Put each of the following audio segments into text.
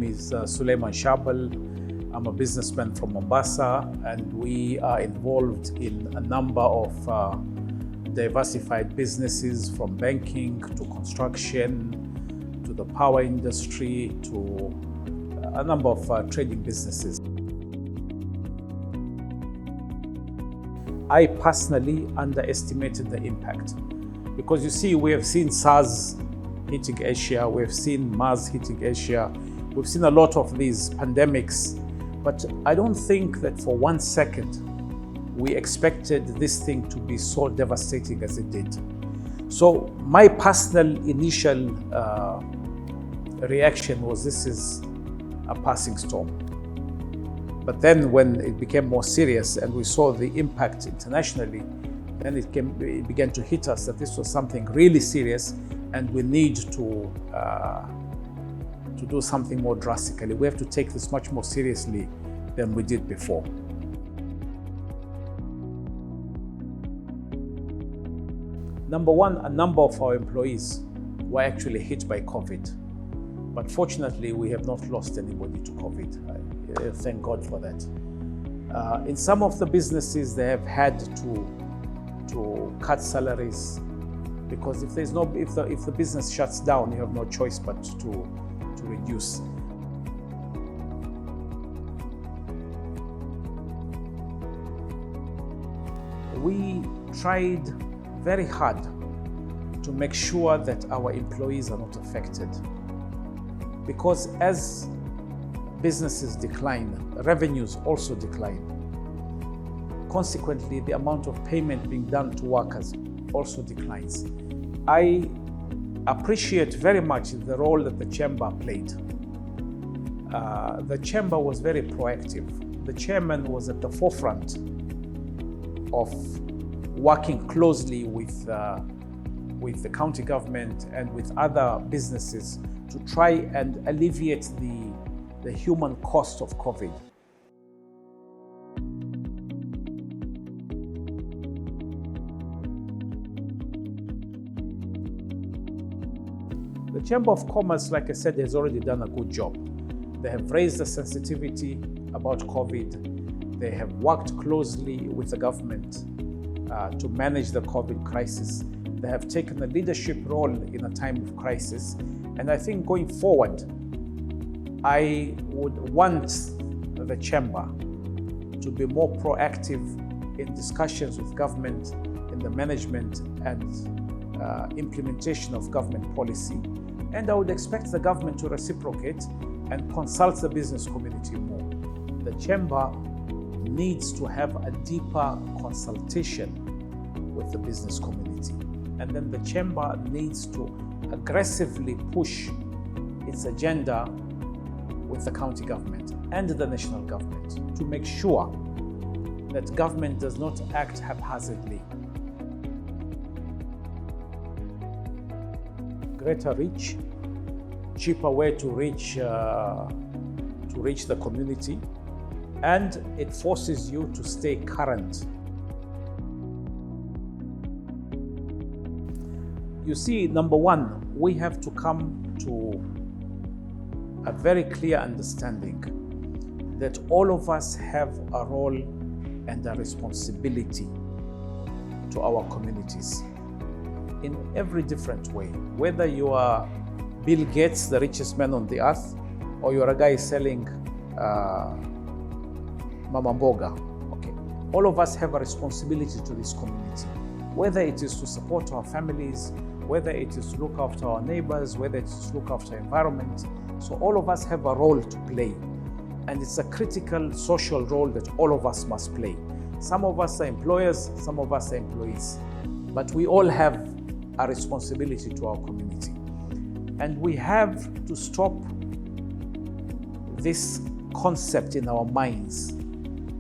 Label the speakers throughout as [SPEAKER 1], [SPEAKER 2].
[SPEAKER 1] is Suleiman Shahbal. I'm a businessman from Mombasa, and we are involved in a number of diversified businesses, from banking to construction to the power industry to a number of trading businesses. I personally underestimated the impact because you see, we have seen SARS hitting Asia, we've seen MERS hitting Asia, we've seen a lot of these pandemics, but I don't think that for 1 second we expected this thing to be so devastating as it did. So my personal initial reaction was, this is a passing storm. But then when it became more serious and we saw the impact internationally, then it began to hit us that this was something really serious and we need to do something more drastically. We have to take this much more seriously than we did before. Number one, a number of our employees were actually hit by COVID. But fortunately, we have not lost anybody to COVID. Thank God for that. In some of the businesses, they have had to cut salaries, because if the business shuts down, you have no choice but to reduce. We tried very hard to make sure that our employees are not affected, because as businesses decline, revenues also decline. Consequently, the amount of payment being done to workers also declines. I appreciate very much the role that the chamber played. The chamber was very proactive. The chairman was at the forefront of working closely with the county government and with other businesses to try and alleviate the human cost of COVID. The Chamber of Commerce, like I said, has already done a good job. They have raised the sensitivity about COVID. They have worked closely with the government to manage the COVID crisis. They have taken a leadership role in a time of crisis. And I think going forward, I would want the chamber to be more proactive in discussions with government in the management and implementation of government policy. And I would expect the government to reciprocate and consult the business community more. The chamber needs to have a deeper consultation with the business community. And then the chamber needs to aggressively push its agenda with the county government and the national government to make sure that government does not act haphazardly. Greater reach, cheaper way to reach the community, and it forces you to stay current. You see, number one, we have to come to a very clear understanding that all of us have a role and a responsibility to our communities in every different way. Whether you are Bill Gates, the richest man on the earth, or you're a guy selling Mama Mboga, okay? All of us have a responsibility to this community, whether it is to support our families, whether it is to look after our neighbors, whether it is to look after our environment. So all of us have a role to play, and it's a critical social role that all of us must play. Some of us are employers, some of us are employees, but we all have a responsibility to our community. And we have to stop this concept in our minds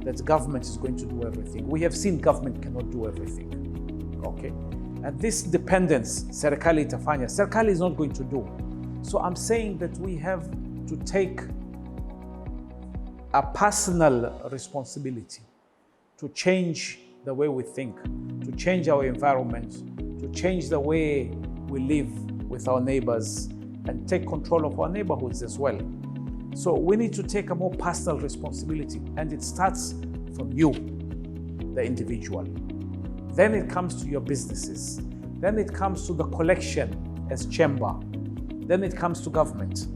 [SPEAKER 1] that government is going to do everything. We have seen government cannot do everything, okay? And this dependence, serikali itafanya, serikali is not going to do. So I'm saying that we have to take a personal responsibility to change the way we think, to change our environment, to change the way we live with our neighbors, and take control of our neighborhoods as well. So we need to take a more personal responsibility, and it starts from you, the individual. Then it comes to your businesses. Then it comes to the collection as chamber. Then it comes to government.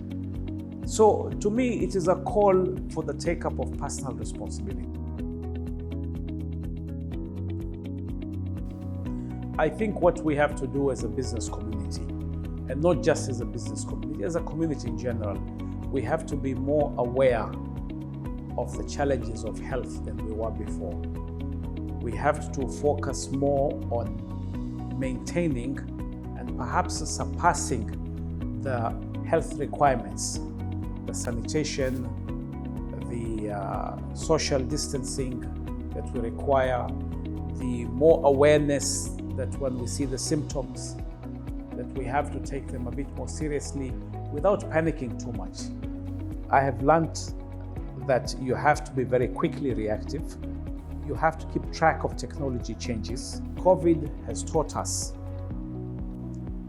[SPEAKER 1] So to me, it is a call for the take-up of personal responsibility. I think what we have to do as a business community, and not just as a business community, as a community in general, we have to be more aware of the challenges of health than we were before. We have to focus more on maintaining and perhaps surpassing the health requirements, the sanitation, the social distancing that we require, the more awareness that when we see the symptoms, that we have to take them a bit more seriously without panicking too much. I have learned that you have to be very quickly reactive. You have to keep track of technology changes. COVID has taught us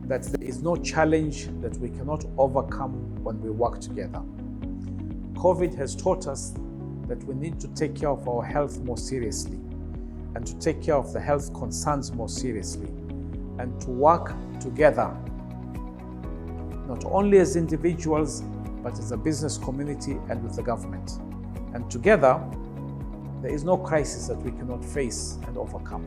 [SPEAKER 1] that there is no challenge that we cannot overcome when we work together. COVID has taught us that we need to take care of our health more seriously, and to take care of the health concerns more seriously, and to work together, not only as individuals, but as a business community and with the government. And together, there is no crisis that we cannot face and overcome.